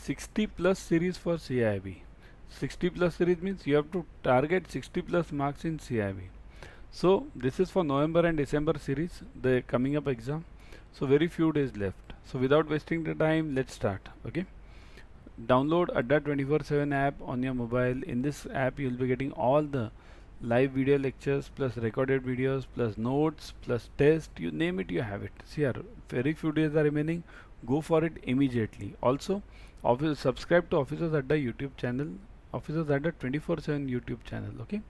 60 plus series for CAIIB. 60 plus series means you have to target 60 plus marks in CAIIB. So this is for November and December series, the coming up exam. So very few days left. So without wasting the time, let's start. Okay. Download Adda 24/7 app on your mobile. In this app, you will be getting all the live video lectures plus recorded videos plus notes plus test. You name it, you have it. See here, very few days are remaining. Go for it immediately. Also, subscribe to Officers Adda YouTube channel. Officers Adda 24/7 YouTube channel. Okay,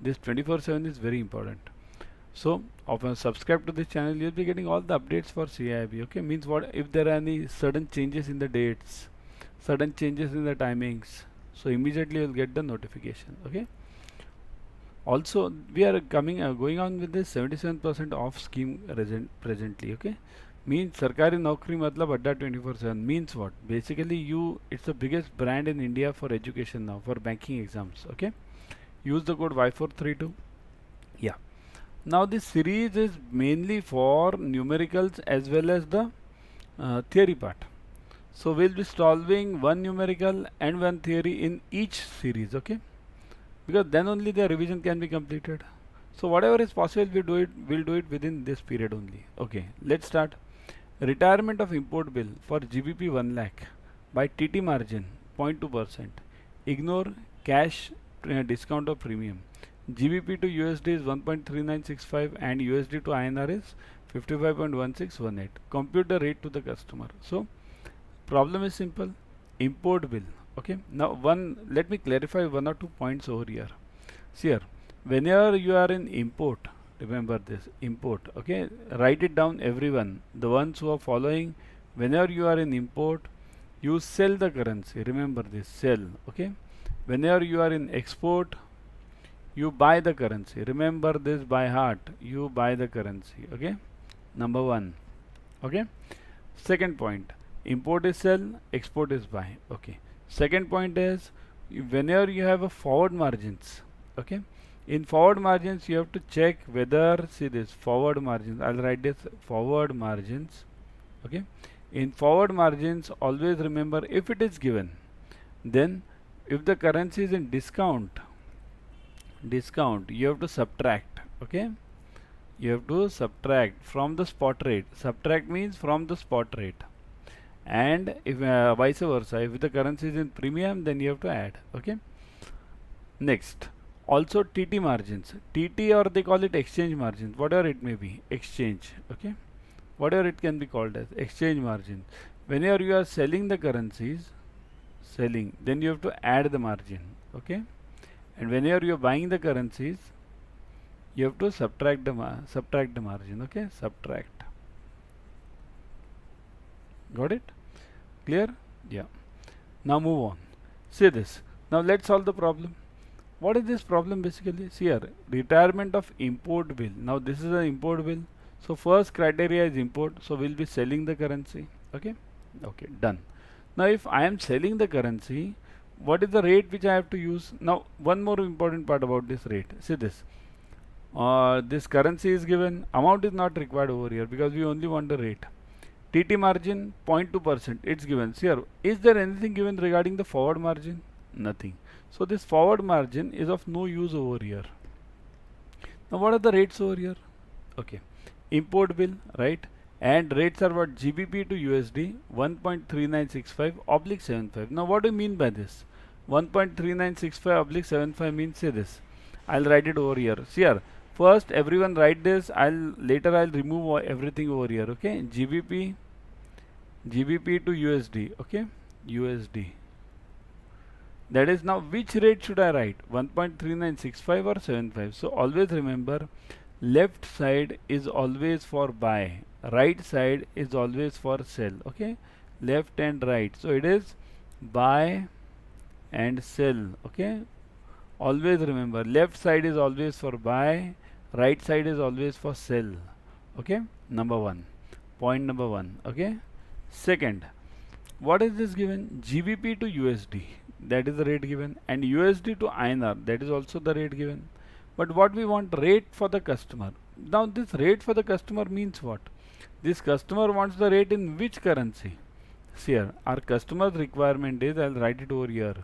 this 24/7 is very important. So, subscribe to this channel. You'll be getting all the updates for CAIIB. Okay, means what if there are any sudden changes in the dates, sudden changes in the timings, so immediately you'll get the notification. Okay. Also, we are going on with this 77% off scheme presently. Okay, means Sarkari Naukri matlab Adda 24/7 means what? Basically, it's the biggest brand in India for education now, for banking exams. Okay, use the code Y432. Yeah. Now this series is mainly for numericals as well as the theory part. So we'll be solving one numerical and one theory in each series. Okay, because then only the revision can be completed. So whatever is possible, we'll do it within this period only. Okay, let's start. Retirement of import bill for GBP 1 lakh by TT margin 0.2%. Ignore cash discount of premium. GBP to USD is 1.3965 and USD to INR is 55.1618. Compute the rate to the customer. So problem is simple. Import bill. Okay, now let me clarify one or 2 points over here. See here, whenever you are in import, remember this import. Okay, write it down, everyone, the ones who are following. Whenever you are in import, you sell the currency. Remember this, sell. Okay, whenever you are in export, you buy the currency. Remember this by heart, you buy the currency. Okay, number one. Okay, second point, import is sell, export is buy. Okay, second point is whenever you have a forward margins. Okay, in forward margins you have to check whether, see this forward margins, I'll write this forward margins. Okay, in forward margins always remember, if it is given, then if the currency is in discount, you have to subtract. Okay, you have to subtract from the spot rate. Subtract means from the spot rate. And if vice versa, if the currency is in premium, then you have to add. Okay, next, also TT margins, TT, or they call it exchange margins, whatever it may be, exchange. Okay, whatever it can be called as exchange margin. Whenever you are selling the currencies, then you have to add the margin. Okay, and whenever you are buying the currencies, you have to subtract the margin. Okay, subtract. Got it? Clear? Yeah. Now move on. See this. Now let's solve the problem. What is this problem basically? See here, retirement of import bill. Now this is an import bill. So first criteria is import. So we'll be selling the currency. Okay. Okay, done. Now if I am selling the currency, what is the rate which I have to use? Now one more important part about this rate. See this. This currency is given. Amount is not required over here because we only want the rate. TT margin 0.2%, it's given. See here, is there anything given regarding the forward margin? Nothing. So this forward margin is of no use over here. Now what are the rates over here? Okay, import bill, right? And rates are what? GBP to USD 1.3965/75. Now what do you mean by this? 1.3965/75 means, say this. I'll write it over here. See here. First, everyone write this. Later I'll remove everything over here. Okay, GBP to USD. Okay, USD. That is, now which rate should I write? 1.3965 or 75? So always remember, left side is always for buy, right side is always for sell. Okay, left and right. So it is buy and sell. Okay, always remember, left side is always for buy, right side is always for sell. Okay, number one, point number one. Okay, second, what is this given? GBP to USD, that is the rate given, and USD to INR, that is also the rate given. But what we want, rate for the customer. Now this rate for the customer means what? This customer wants the rate in which currency? See here, our customer's requirement is, I'll write it over here,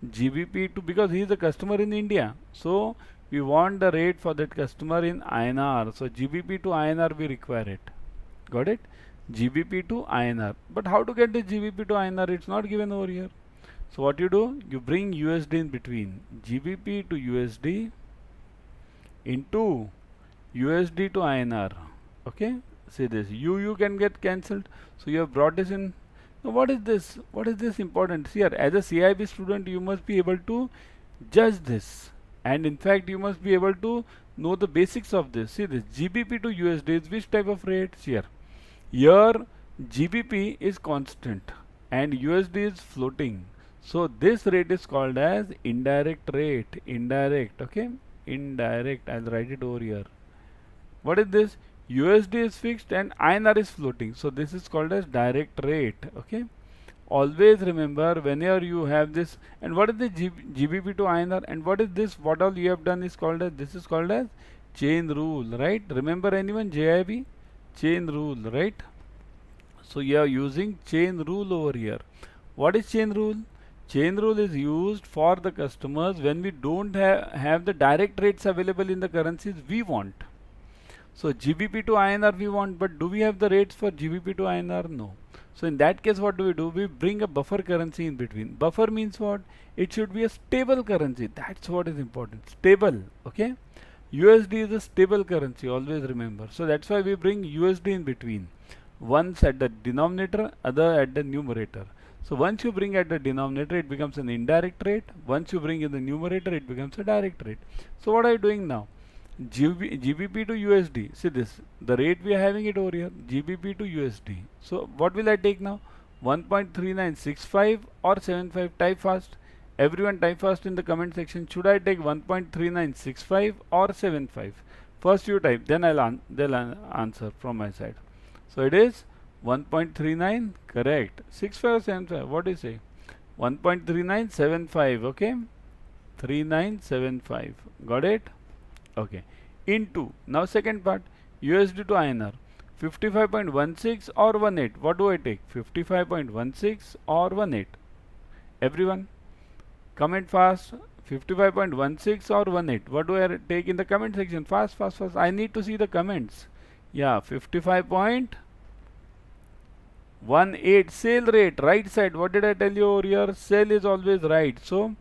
GBP to, because he is a customer in India. So we want the rate for that customer in INR. So GBP to INR we require it. Got it? GBP to INR. But how to get the GBP to INR? It's not given over here. So what you do? You bring USD in between. GBP to USD into USD to INR. Okay? See this. You can get cancelled. So you have brought this in. Now what is this? What is this important? See here, as a CIB student, you must be able to judge this. And in fact, you must be able to know the basics of this. See this. GBP to USD is which type of rate? See here. Here GBP is constant and USD is floating. So this rate is called as indirect rate. Indirect, okay? Indirect. I'll write it over here. What is this? USD is fixed and INR is floating. So this is called as direct rate. Okay. Always remember whenever you have this. And what is the GBP to INR? And what is this? What all you have done is called as, this is called as chain rule, right? Remember anyone? JAIIB? Chain rule, right? So you are using chain rule over here. What is chain rule? Chain rule is used for the customers when we don't have the direct rates available in the currencies we want. So GBP to INR we want, but do we have the rates for GBP to INR? No. So in that case, what do? We bring a buffer currency in between. Buffer means what? It should be a stable currency. That's what is important. Stable. Okay. USD is a stable currency. Always remember. So that's why we bring USD in between. Once at the denominator, other at the numerator. So once you bring at the denominator, it becomes an indirect rate. Once you bring in the numerator, it becomes a direct rate. So what are you doing now? GBP to USD. See this, the rate we are having it over here, GBP to USD. So what will I take now? 1.3965 or 75? Type fast. Everyone type fast in the comment section. Should I take 1.3965 or 75? First you type, then they'll answer from my side. So it is 1.39, correct. 65 or 75? What do you say? 1.3975. Okay, 3975. Got it? Okay. Into, now second part, USD to INR, 55.16 or 18. What do I take? 55.16 or 18? Everyone comment fast. 55.16 or 18. What do I take in the comment section? Fast, fast, fast. I need to see the comments. Yeah, 55.18 sale rate, right side. What did I tell you over here? Sale is always right. So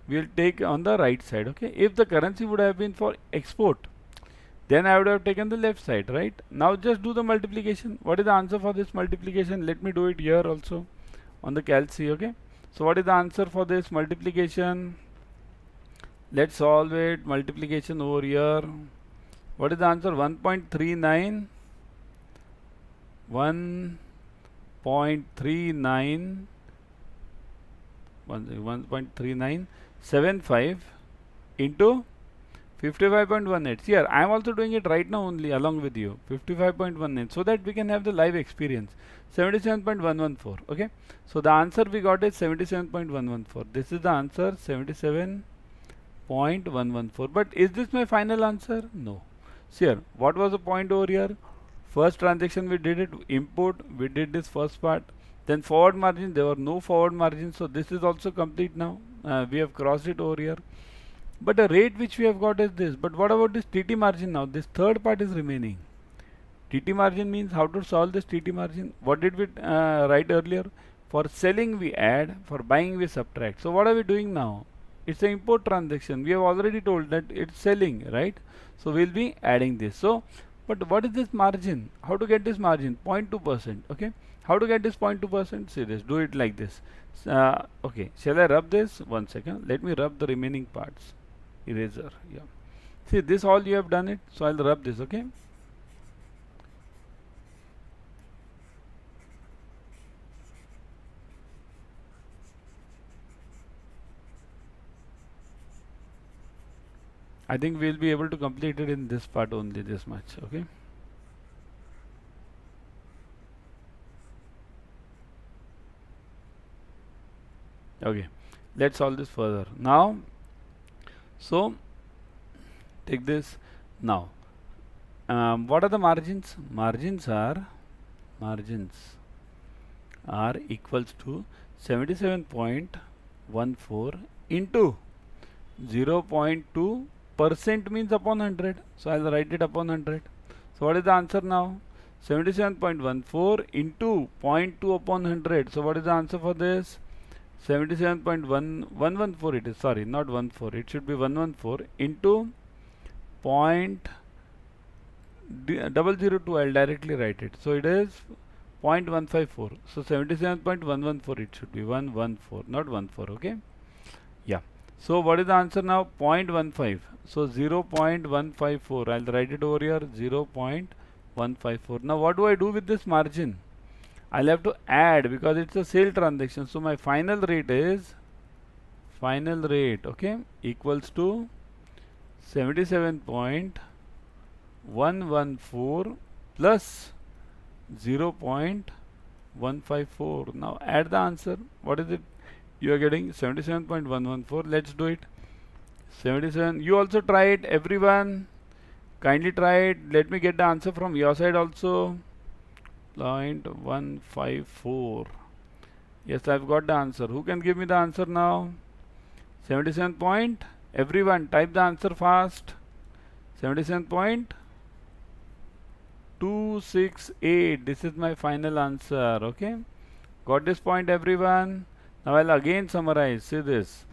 we'll take on the right side. Okay. If the currency would have been for export, then I would have taken the left side, right? Now just do the multiplication. What is the answer for this multiplication? Let me do it here also on the calc C. Okay. So what is the answer for this multiplication? Let's solve it. Multiplication over here. What is the answer? 1.39 1.3975 into 55.18. Here I am also doing it right now only along with you. 55.18, so that we can have the live experience. 77.114. Okay, so the answer we got is 77.114. This is the answer, 77.114. But is this my final answer? No. See here, what was the point over here? First transaction we did it, import, we did this first part. Then forward margin, there were no forward margins, so this is also complete now. We have crossed it over here. But the rate which we have got is this. But what about this TT margin now? This third part is remaining. TT margin means how to solve this TT margin. What did we write earlier? For selling we add, for buying we subtract. So what are we doing now? It's an import transaction. We have already told that it's selling, right? So we'll be adding this. So, but what is this margin? How to get this margin? 0.2%. Okay. How to get this 0.2%? See this. Do it like this. Okay. Shall I rub this? 1 second. Let me rub the remaining parts. Eraser. Yeah. See this, all you have done it. So I'll rub this. Okay. I think we'll be able to complete it in this part only, this much. Okay. Okay, let's solve this further now. So take this now. What are the margins? Margins R equals to 77.14 into 0.2% means upon 100. So I'll write it upon 100. So what is the answer now? 77.14 into 0.2 upon 100. So what is the answer for this? 77.114 it is. Sorry, not 14. It should be 114 into 0.002. I'll directly write it. So it is 0.154. So 77.114 it should be 114, not 14. Okay. Yeah. So what is the answer now? 0.15. So 0.154. I'll write it over here. 0.154. Now what do I do with this margin? I'll have to add because it's a sale transaction. So my final rate is okay, equals to 77.114 plus 0.154. Now add the answer. What is it? You are getting 77.114. Let's do it. 77. You also try it, everyone. Kindly try it. Let me get the answer from your side also. 0.154. Yes, I've got the answer. Who can give me the answer now? 77 point. Everyone type the answer fast. 77.268. This is my final answer. Okay. Got this point, everyone? Now I'll again summarize. See this.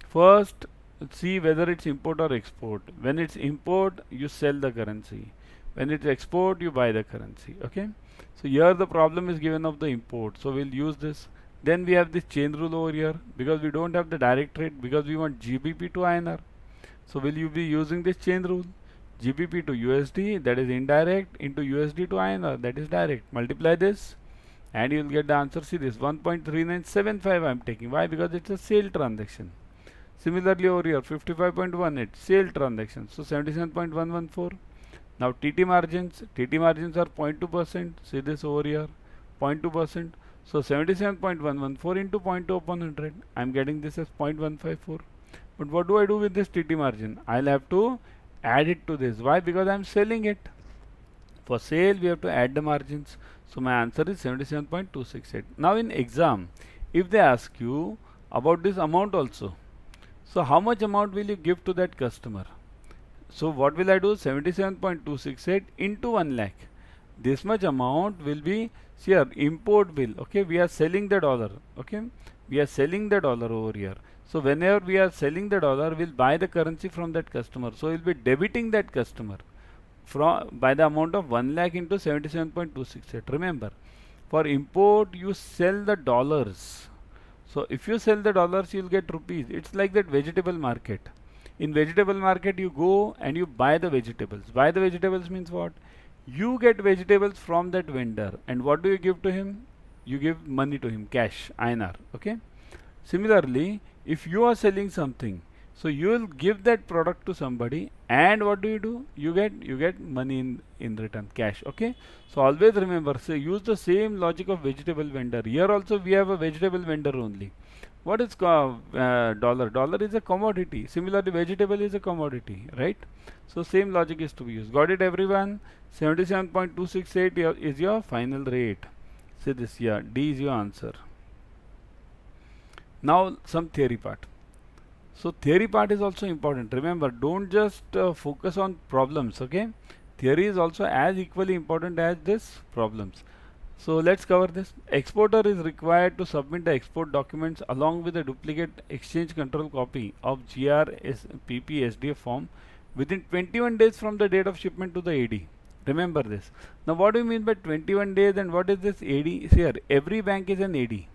First, see whether it's import or export. When it's import, you sell the currency. When it's export, you buy the currency. Okay. So here the problem is given of the import. So we'll use this. Then we have this chain rule over here because we don't have the direct rate because we want GBP to INR. So will you be using this chain rule? GBP to USD, that is indirect, into USD to INR, that is direct. Multiply this and you will get the answer. See this 1.3975 I am taking. Why? Because it's a sale transaction. Similarly over here 55.18 sale transaction. So 77.114. Now TT margins are 0.2%. See this over here 0.2%. So 77.114 into 0.2 upon 100. I am getting this as 0.154. But what do I do with this TT margin? I'll have to add it to this. Why? Because I am selling it. For sale we have to add the margins. So my answer is 77.268. Now in exam, if they ask you about this amount also, so how much amount will you give to that customer? So what will I do? 77.268 into 1 lakh. This much amount will be here import bill. Okay, we are selling the dollar. Okay, we are selling the dollar over here. So whenever we are selling the dollar, we'll buy the currency from that customer. So we'll be debiting that customer from by the amount of 1 lakh into 77.268. Remember, for import you sell the dollars. So if you sell the dollars, you'll get rupees. It's like that vegetable market. In vegetable market, you go and you buy the vegetables. Buy the vegetables means what? You get vegetables from that vendor, and what do you give to him? You give money to him, cash, INR. Okay. Similarly, if you are selling something, so you will give that product to somebody, and what do? You get money in return, cash. Okay. So always remember, say use the same logic of vegetable vendor. Here also we have a vegetable vendor only. What is dollar? Dollar is a commodity. Similarly, vegetable is a commodity, right? So same logic is to be used. Got it, everyone? 77.268 is your final rate. Say this here. D is your answer. Now some theory part. So theory part is also important. Remember, don't just focus on problems. Okay? Theory is also as equally important as this problems. So let's cover this. Exporter is required to submit the export documents along with a duplicate exchange control copy of GRPP SDF form within 21 days from the date of shipment to the AD. Remember this. Now what do you mean by 21 days and what is this AD? See here, every bank is an AD.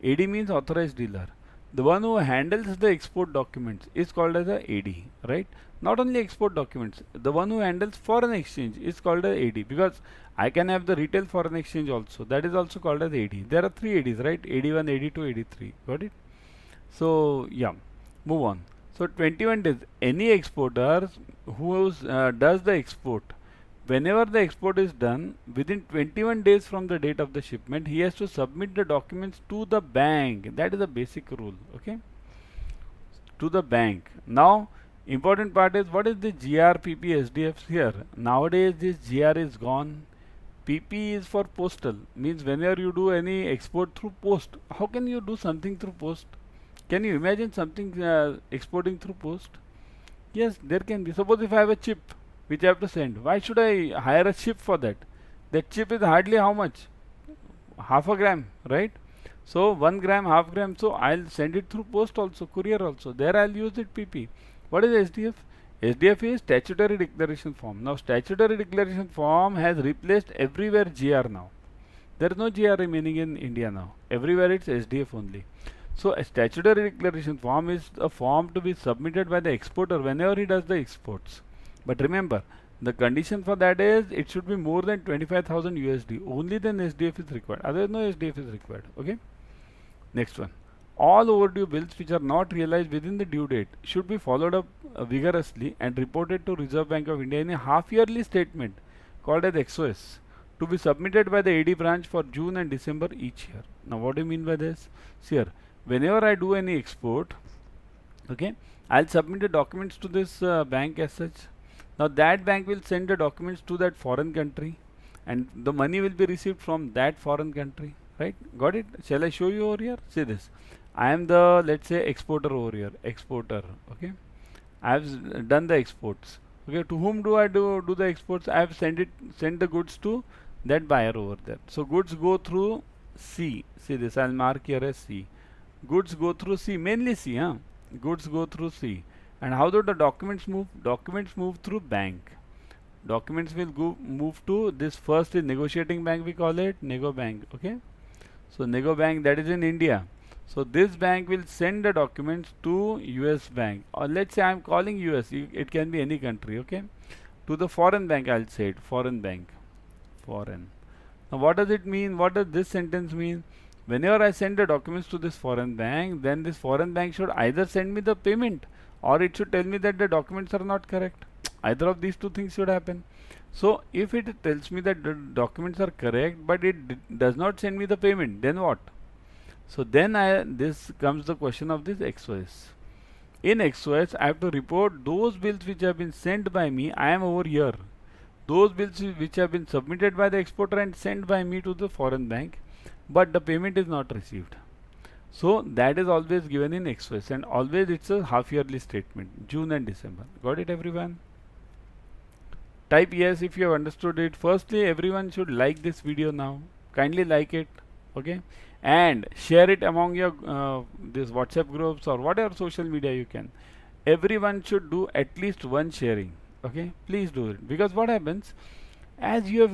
AD means authorized dealer. The one who handles the export documents is called as a AD, right? Not only export documents, the one who handles foreign exchange is called as AD, because I can have the retail foreign exchange also. That is also called as AD. There are 3 ADs, right? AD1, AD2, AD3. Got it? So yeah, move on. So 21 days. Any exporter who does the export, whenever the export is done, within 21 days from the date of the shipment, he has to submit the documents to the bank. That is a basic rule. Okay? To the bank. Now, important part is what is the GRPP SDF here? Nowadays, this GR is gone. PP is for postal, means whenever you do any export through post, how can you do something through post? Can you imagine something exporting through post? Yes, there can be. Suppose if I have a chip which I have to send, why should I hire a chip for that? That chip is hardly how much? Half a gram, right? So 1 gram, half gram. So I'll send it through post also, courier also. There I'll use it PP. What is SDF? SDF is statutory declaration form. Now statutory declaration form has replaced everywhere GR now. There is no GR remaining in India now. Everywhere it's SDF only. So a statutory declaration form is a form to be submitted by the exporter whenever he does the exports. But remember, the condition for that is it should be more than 25,000 USD. Only then SDF is required. Otherwise no SDF is required. Okay. Next one. All overdue bills which are not realized within the due date should be followed up vigorously and reported to Reserve Bank of India in a half-yearly statement called as XOS to be submitted by the AD branch for June and December each year. Now what do you mean by this? See here, whenever I do any export, okay, I'll submit the documents to this bank as such. Now that bank will send the documents to that foreign country and the money will be received from that foreign country. Right? Got it? Shall I show you over here? See this. I am the, let's say, exporter over here. Exporter. Okay. I have done the exports. Okay. To whom do I do the exports? I have sent the goods to that buyer over there. So goods go through C. See this. I'll mark here as C. Goods go through C. Mainly C. Huh? Goods go through C. And how do the documents move? Documents move through bank. Documents will move to this first is negotiating bank. We call it Nego Bank. Okay. So Nego Bank, that is in India. So this bank will send the documents to US bank, or let's say I am calling US. It can be any country. Okay, to the foreign bank. I'll say it foreign bank. Foreign. Now what does it mean? What does this sentence mean? Whenever I send the documents to this foreign bank, then this foreign bank should either send me the payment or it should tell me that the documents are not correct. Either of these two things should happen. So if it tells me that the documents are correct but it does not send me the payment, then what? So then this comes the question of this XOS. In XOS I have to report those bills which have been sent by me. I am over here. Those bills which have been submitted by the exporter and sent by me to the foreign bank, but the payment is not received. So that is always given in XOS and always it's a half yearly statement, June and December. Got it everyone? Type yes if you have understood it. Firstly, everyone should like this video now. Kindly like it, okay, and share it among your this WhatsApp groups or whatever social media you can. Everyone should do at least one sharing. Okay, please do it, because what happens, as you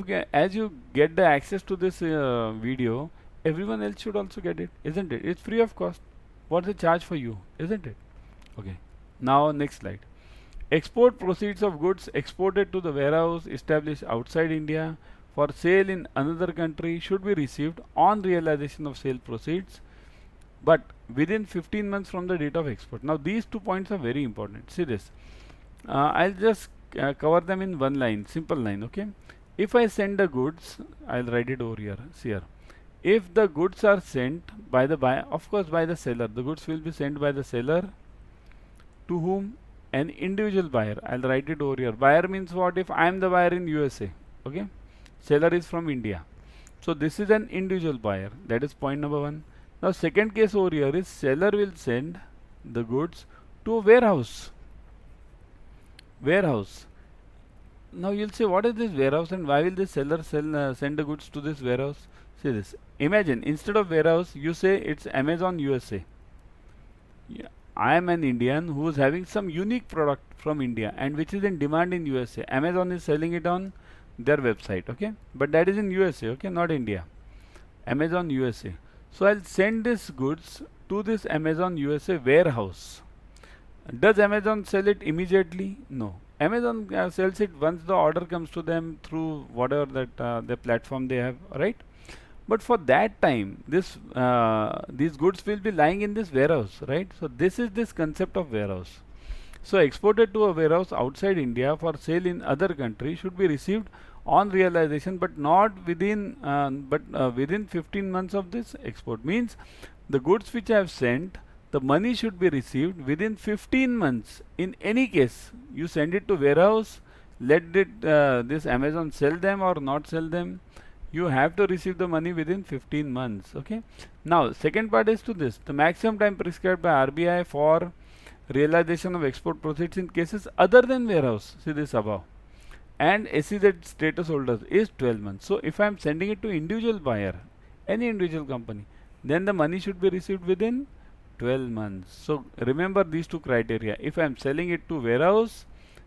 get the access to this video, everyone else should also get it, isn't it? It's free of cost. What's the charge for you, isn't it? Okay. Now next slide. Export proceeds of goods exported to the warehouse established outside India for sale in another country should be received on realization of sale proceeds, but within 15 months from the date of export. Now these 2 points are very important. See this. I'll just cover them in one line, simple line. Okay. If I send the goods, I'll write it over here. See here. If the goods are sent by the buyer, of course by the seller, the goods will be sent by the seller to whom? An individual buyer. I'll write it over here. Buyer means what? If I am the buyer in USA, okay, seller is from India, so this is an individual buyer. That is point number one. Now second case over here is seller will send the goods to a warehouse. Warehouse. Now you'll say, what is this warehouse and why will this seller send the goods to this warehouse? See this. Imagine instead of warehouse you say it's Amazon USA. Yeah. I am an Indian who is having some unique product from India and which is in demand in USA. Amazon is selling it on their website, okay, but that is in USA, okay, not India. Amazon USA. So I'll send this goods to this Amazon USA warehouse. Does Amazon sell it immediately? No. Amazon sells it once the order comes to them through whatever that the platform they have, right? But for that time, these goods will be lying in this warehouse, right? So this is this concept of warehouse. So exported to a warehouse outside India for sale in other country should be received on realization, but not within within 15 months of this export. Means the goods which I have sent, the money should be received within 15 months. In any case, you send it to warehouse, let this Amazon sell them or not sell them, you have to receive the money within 15 months. Okay. Now second part is to this, the maximum time prescribed by RBI for realization of export proceeds in cases other than warehouse, see this above, and SEZ status holders is 12 months. So if I am sending it to individual buyer, any individual company, then the money should be received within 12 months. So remember these two criteria. If I am selling it to warehouse,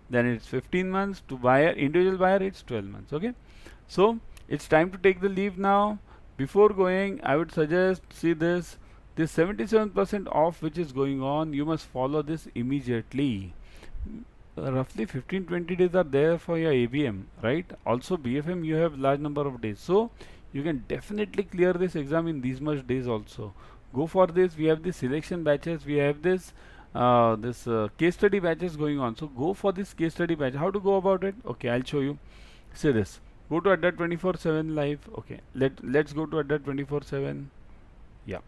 then it's 15 months. To buyer, individual buyer, it's 12 months. Okay. So it's time to take the leave now. Before going, I would suggest, see this 77% off which is going on, you must follow this immediately. Roughly 15-20 days are there for your ABM, right? Also BFM you have large number of days, so you can definitely clear this exam in these much days also. Go for this. We have the selection batches, we have this case study batches going on, so go for this case study batch. How to go about it? Okay, I'll show you. Say this, go to Adda 24/7 live. Okay, let's go to Adda 24/7. Yeah,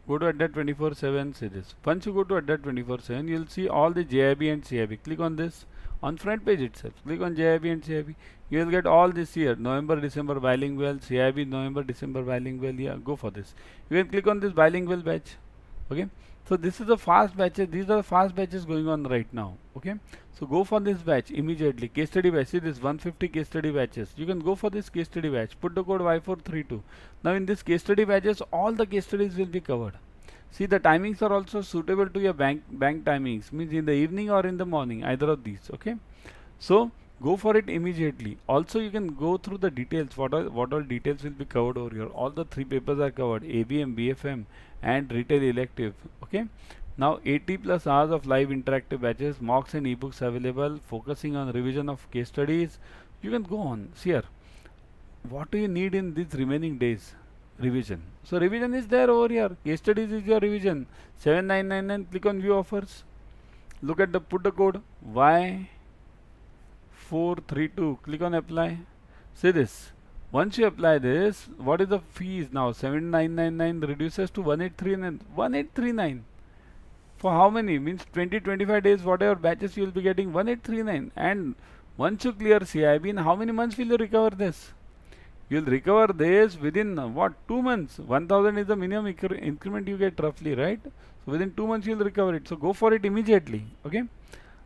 go to Adda 24/7. See this, once you go to Adda 24/7, you'll see all the JAIIB and CAIIB. Click on this on front page itself. Click on JAIIB and CAIIB. You will get all this here, November December bilingual, CAIIB November December bilingual. Yeah, go for this. You can click on this bilingual batch. Okay, so this is the fast batches. These are the fast batches going on right now. Okay, so go for this batch immediately. Case study batch. See this 150 case study batches. You can go for this case study batch. Put the code Y432. Now in this case study batches, all the case studies will be covered. See, the timings are also suitable to your bank timings, means in the evening or in the morning, either of these. Okay, so go for it immediately. Also you can go through the details, what all details will be covered over here. All the three papers are covered, ABM, BFM and retail elective. Okay, now 80 plus hours of live interactive batches, mocks and ebooks available, focusing on revision of case studies. You can go on. See here, what do you need in these remaining days? Revision. So revision is there over here. Case studies is your revision. 7999. Click on view offers. Look at the, put the code Y432. Click on apply. See this. Once you apply this, what is the fees now? 7999 reduces to 1839. 1839. For how many? Means 20-25 days, whatever batches you will be getting, 1839. And once you clear CAIIB, in how many months will you recover this? You will recover this within what, 2 months. 1000 is the minimum increment you get roughly, right? So within 2 months you will recover it. So go for it immediately. Okay.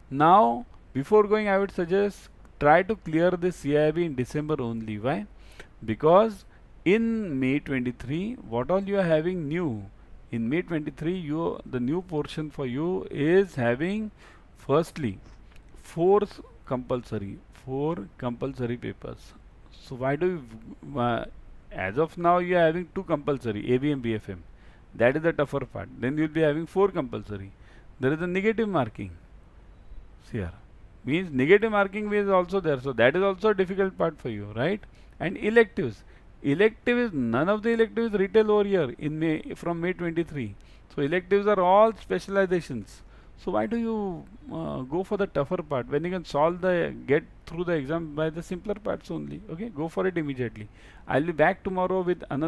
Now before going, I would suggest try to clear this CAIIB in December only. Why? Because in May 23, what all you are having new? In May 23, the new portion for you is having firstly 4 compulsory papers. So why do you, as of now you are having 2 compulsory, ABM, BFM. That is the tougher part. Then you will be having 4 compulsory. There is a negative marking. See here, means negative marking is also there. So that is also a difficult part for you, right? And electives. Elective is, none of the elective is retail over here in May, from May 23. So electives are all specializations. So why do you go for the tougher part when you can get through the exam by the simpler parts only? Okay, go for it immediately. I'll be back tomorrow with another